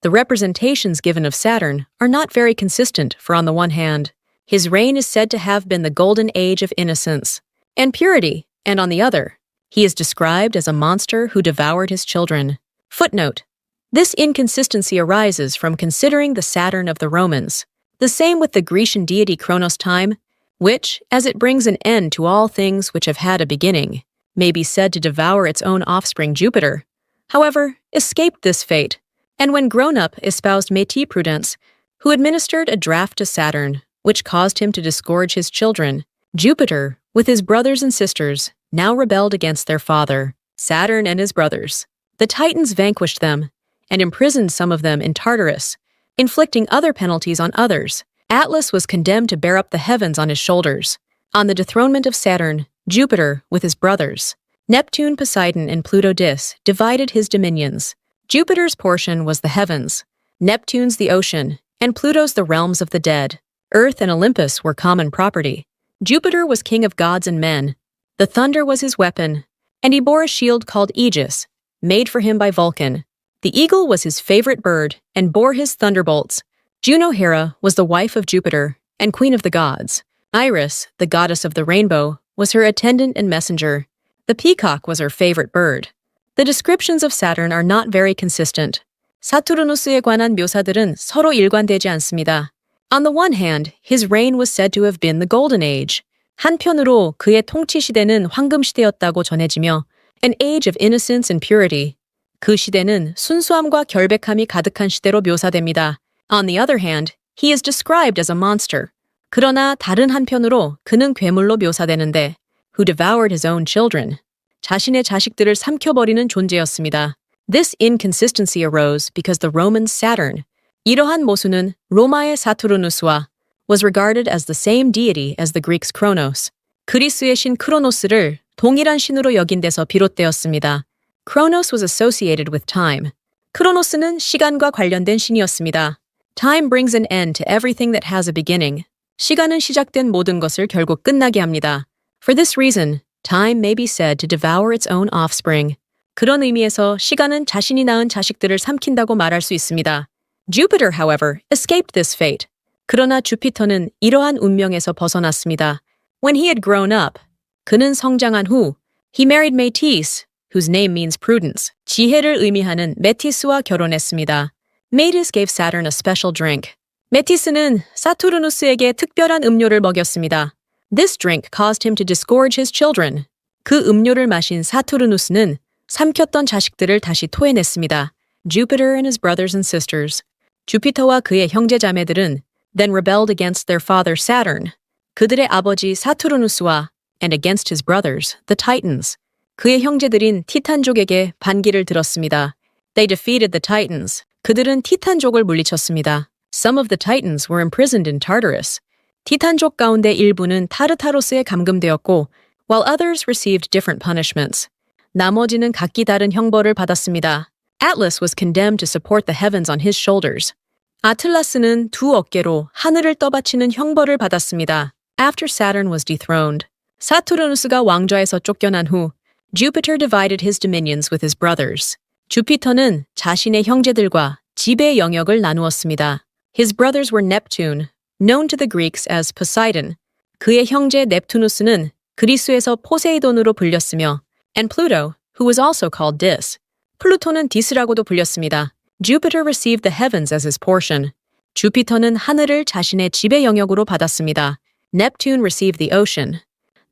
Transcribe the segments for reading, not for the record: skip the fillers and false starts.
The representations given of Saturn are not very consistent, for on the one hand, his reign is said to have been the golden age of innocence and purity, and on the other, he is described as a monster who devoured his children. Footnote: this inconsistency arises from considering the Saturn of the Romans, the same with the Grecian deity Kronos time, which, as it brings an end to all things which have had a beginning, may be said to devour its own offspring Jupiter, however, escaped this fate, and when grown up espoused Métis Prudence, who administered a draught to Saturn, which caused him to disgorge his children. Jupiter, with his brothers and sisters, now rebelled against their father, Saturn and his brothers. The Titans vanquished them, and imprisoned some of them in Tartarus, inflicting other penalties on others. Atlas was condemned to bear up the heavens on his shoulders. On the dethronement of Saturn, Jupiter, with his brothers, Neptune, Poseidon, and Pluto Dis, divided his dominions. Jupiter's portion was the heavens, Neptune's the ocean, and Pluto's the realms of the dead. Earth and Olympus were common property. Jupiter was king of gods and men. The thunder was his weapon, and he bore a shield called Aegis, made for him by Vulcan. The eagle was his favorite bird and bore his thunderbolts. Juno Hera was the wife of Jupiter and queen of the gods. Iris, the goddess of the rainbow, was her attendant and messenger. The peacock was her favorite bird. The descriptions of Saturn are not very consistent. 사투르누스에 관한 묘사들은 서로 일관되지 않습니다. On the one hand, his reign was said to have been the Golden Age. 한편으로 그의 통치 시대는 황금 시대였다고 전해지며 an age of innocence and purity. 그 시대는 순수함과 결백함이 가득한 시대로 묘사됩니다. On the other hand, he is described as a monster. 그러나 다른 한편으로 그는 괴물로 묘사되는데 who devoured his own children. 자신의 자식들을 삼켜버리는 존재였습니다. This inconsistency arose because the Roman Saturn, 이러한 모순은 로마의 사투르누스와 was regarded as the same deity as the Greeks Kronos. 그리스의 신 크로노스를 동일한 신으로 여긴 데서 비롯되었습니다. Kronos was associated with time. 크로노스는 시간과 관련된 신이었습니다. Time brings an end to everything that has a beginning. 시간은 시작된 모든 것을 결국 끝나게 합니다. For this reason, time may be said to devour its own offspring. 그런 의미에서 시간은 자신이 낳은 자식들을 삼킨다고 말할 수 있습니다. Jupiter, however, escaped this fate. 그러나 주피터는 이러한 운명에서 벗어났습니다. When he had grown up, 그는 성장한 후, he married Métis, whose name means prudence, 지혜를 의미하는 메티스와 결혼했습니다. Métis gave Saturn a special drink. 메티스는 사투르누스에게 특별한 음료를 먹였습니다. This drink caused him to disgorge his children. 그 음료를 마신 사투르누스는 삼켰던 자식들을 다시 토해냈습니다. Jupiter and his brothers and sisters. 주피터와 그의 형제 자매들은 then rebelled against their father Saturn. 그들의 아버지 사투르누스와 and against his brothers, the Titans. 그의 형제들인 티탄족에게 반기를 들었습니다. They defeated the Titans. 그들은 티탄족을 물리쳤습니다. Some of the Titans were imprisoned in Tartarus. 티탄족 가운데 일부는 타르타로스에 감금되었고, while others received different punishments. 나머지는 각기 다른 형벌을 받았습니다. Atlas was condemned to support the heavens on his shoulders. 아틀라스는 두 어깨로 하늘을 떠받치는 형벌을 받았습니다. After Saturn was dethroned, 사투르누스가 왕좌에서 쫓겨난 후, Jupiter divided his dominions with his brothers. 주피터는 자신의 형제들과 지배의 영역을 나누었습니다. His brothers were Neptune, known to the Greeks as Poseidon. 그의 형제 넵투누스는 그리스에서 포세이돈으로 불렸으며, and Pluto, who was also called Dis. 플루토는 디스라고도 불렸습니다. Jupiter received the heavens as his portion. 주피터는 하늘을 자신의 지배 영역으로 받았습니다. Neptune received the ocean.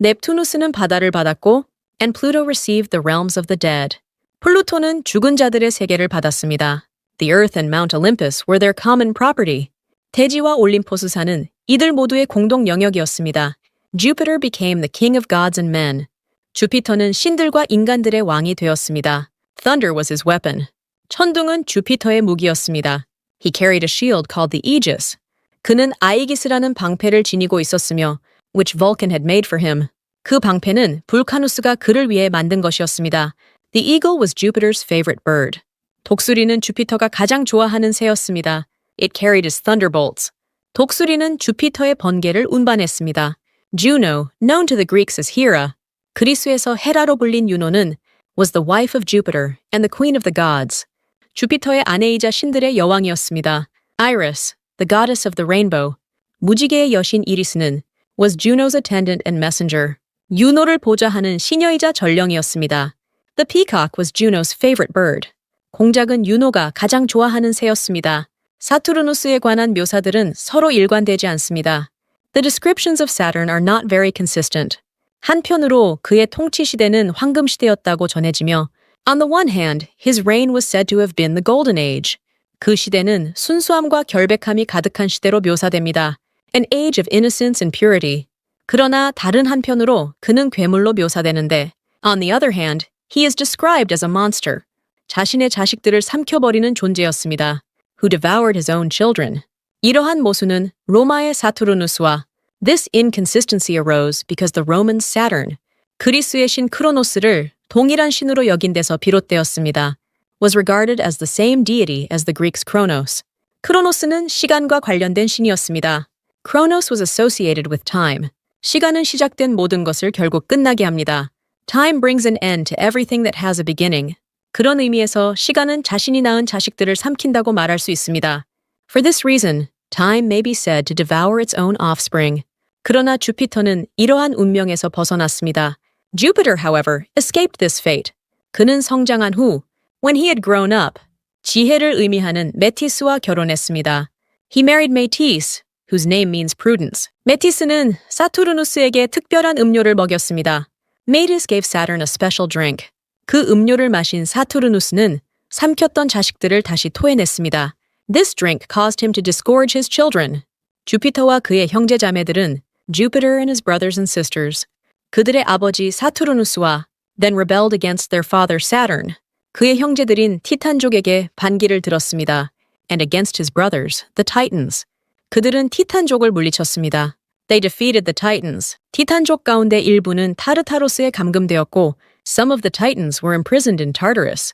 넵투누스는 바다를 받았고, and Pluto received the realms of the dead. 플루토는 죽은 자들의 세계를 받았습니다. The earth and Mount Olympus were their common property. 대지와 올림포스 산은 이들 모두의 공동 영역이었습니다. Jupiter became the king of gods and men. 주피터는 신들과 인간들의 왕이 되었습니다. Thunder was his weapon. 천둥은 주피터의 무기였습니다. He carried a shield called the Aegis. 그는 아이기스라는 방패를 지니고 있었으며, which Vulcan had made for him. 그 방패는 불카누스가 그를 위해 만든 것이었습니다. The eagle was Jupiter's favorite bird. 독수리는 주피터가 가장 좋아하는 새였습니다. It carried his thunderbolts. 독수리는 주피터의 번개를 운반했습니다. Juno, known to the Greeks as Hera, 그리스에서 헤라로 불린 유노는 was the wife of Jupiter and the queen of the gods. 주피터의 아내이자 신들의 여왕이었습니다. Iris, the goddess of the rainbow, 무지개의 여신 이리스는 was Juno's attendant and messenger. 유노를 보좌하는 시녀이자 전령이었습니다. The peacock was Juno's favorite bird. 공작은 유노가 가장 좋아하는 새였습니다. 사투르누스에 관한 묘사들은 서로 일관되지 않습니다. The descriptions of Saturn are not very consistent. 한편으로 그의 통치 시대는 황금 시대였다고 전해지며 On the one hand, his reign was said to have been the golden age. 그 시대는 순수함과 결백함이 가득한 시대로 묘사됩니다. An age of innocence and purity. 그러나 다른 한편으로 그는 괴물로 묘사되는데 On the other hand, he is described as a monster. 자신의 자식들을 삼켜버리는 존재였습니다. Who devoured his own children. 이러한 모순은 로마의 사투르누스와 This inconsistency arose because the Roman Saturn, 그리스의 신 크로노스를 동일한 신으로 여긴 데서 비롯되었습니다. Was regarded as the same deity as the Greeks Kronos. 크로노스는 시간과 관련된 신이었습니다. Kronos was associated with time. 시간은 시작된 모든 것을 결국 끝나게 합니다. Time brings an end to everything that has a beginning. 그런 의미에서 시간은 자신이 낳은 자식들을 삼킨다고 말할 수 있습니다. For this reason, time may be said to devour its own offspring. 그러나 주피터는 이러한 운명에서 벗어났습니다. Jupiter, however, escaped this fate. 그는 성장한 후, when he had grown up, 지혜를 의미하는 메티스와 결혼했습니다. He married Métis, whose name means prudence. 메티스는 사투르누스에게 특별한 음료를 먹였습니다. Métis gave Saturn a special drink. 그 음료를 마신 사투르누스는 삼켰던 자식들을 다시 토해냈습니다. This drink caused him to disgorge his children. 주피터와 그의 형제자매들은 Jupiter and his brothers and sisters. 그들의 아버지 사투르누스와 then rebelled against their father Saturn. 그의 형제들인 티탄족에게 반기를 들었습니다. And against his brothers, the Titans. 그들은 티탄족을 물리쳤습니다. They defeated the Titans. 티탄족 가운데 일부는 타르타로스에 감금되었고 Some of the Titans were imprisoned in Tartarus.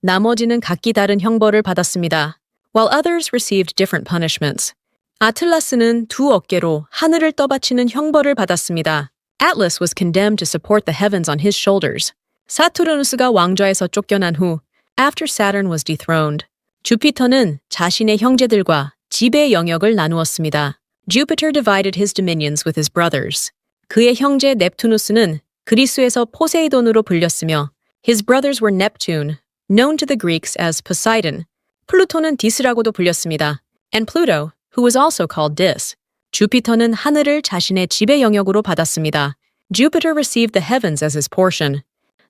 나머지는 각기 다른 형벌을 받았습니다. While others received different punishments. 아틀라스는 두 어깨로 하늘을 떠받치는 형벌을 받았습니다. Atlas was condemned to support the heavens on his shoulders. 사투르누스가 왕좌에서 쫓겨난 후, after Saturn was dethroned, 주피터는 자신의 형제들과 지배 영역을 나누었습니다. Jupiter divided his dominions with his brothers. 그의 형제 넵투누스는 그리스에서 포세이돈으로 불렸으며 his brothers were Neptune, known to the Greeks as Poseidon. 플루토는 디스라고도 불렸습니다. And Pluto, who was also called Dis. 주피터는 하늘을 자신의 지배 영역으로 받았습니다. Jupiter received the heavens as his portion.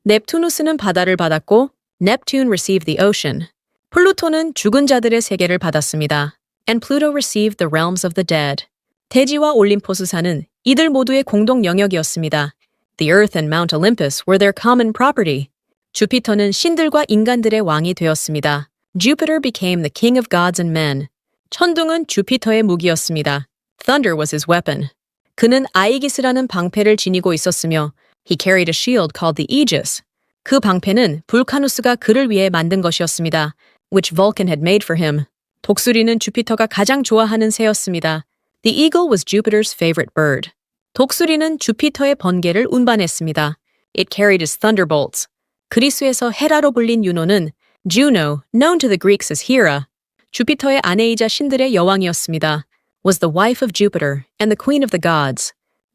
넵투누스는 바다를 받았고 Neptune received the ocean. 플루토는 죽은 자들의 세계를 받았습니다. And Pluto received the realms of the dead. 대지와 올림포스산은 이들 모두의 공동 영역이었습니다. The earth and Mount Olympus were their common property. 주피터는 신들과 인간들의 왕이 되었습니다. Jupiter became the king of gods and men. 천둥은 주피터의 무기였습니다. Thunder was his weapon. 그는 아이기스라는 방패를 지니고 있었으며 he carried a shield called the Aegis. 그 방패는 불카누스가 그를 위해 만든 것이었습니다. Which Vulcan had made for him. 독수리는 주피터가 가장 좋아하는 새였습니다. The eagle was Jupiter's favorite bird. 독수리는 주피터의 번개를 운반했습니다. It carried his thunderbolts. 그리스에서 헤라로 불린 유노는 Juno, known to the Greeks as Hera, 주피터의 아내이자 신들의 여왕이었습니다. Was the wife of Jupiter and the queen of the gods.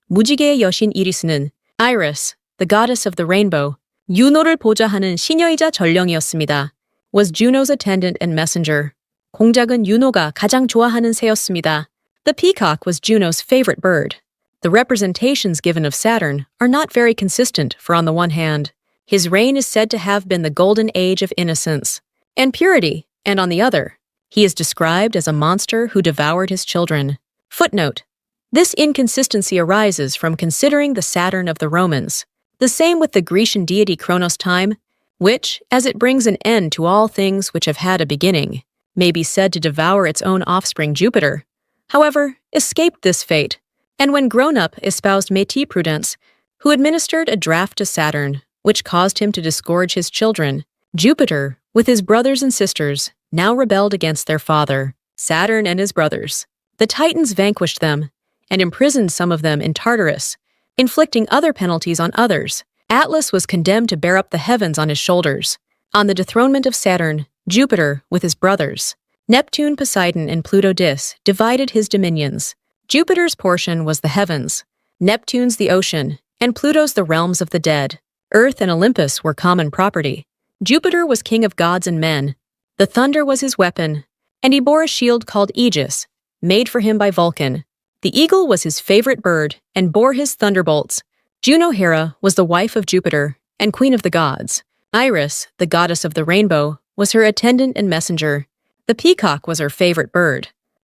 무지개의 여신 이리스는 Iris, the goddess of the rainbow, 유노를 보좌하는 시녀이자 전령이었습니다. Was Juno's attendant and messenger. 공작은 유노가 가장 좋아하는 새였습니다. The peacock was Juno's favorite bird. The representations given of Saturn are not very consistent, for on the one hand, his reign is said to have been the golden age of innocence and purity, and on the other, he is described as a monster who devoured his children. Footnote. This inconsistency arises from considering the Saturn of the Romans, the same with the Grecian deity Kronos time, which, as it brings an end to all things which have had a beginning, may be said to devour its own offspring Jupiter, however, escaped this fate, and when grown up espoused Métis Prudence, who administered a draft to Saturn, which caused him to disgorge his children. Jupiter, with his brothers and sisters, now rebelled against their father, Saturn and his brothers. The Titans vanquished them, and imprisoned some of them in Tartarus, inflicting other penalties on others. Atlas was condemned to bear up the heavens on his shoulders. On the dethronement of Saturn, Jupiter with his brothers. Neptune, Poseidon, and Pluto Dis divided his dominions. Jupiter's portion was the heavens, Neptune's the ocean, and Pluto's the realms of the dead. Earth and Olympus were common property. Jupiter was king of gods and men. The thunder was his weapon, and he bore a shield called Aegis, made for him by Vulcan. The eagle was his favorite bird and bore his thunderbolts. Juno Hera was the wife of Jupiter and queen of the gods. Iris, the goddess of the rainbow, was her attendant and messenger. The peacock was her favorite bird.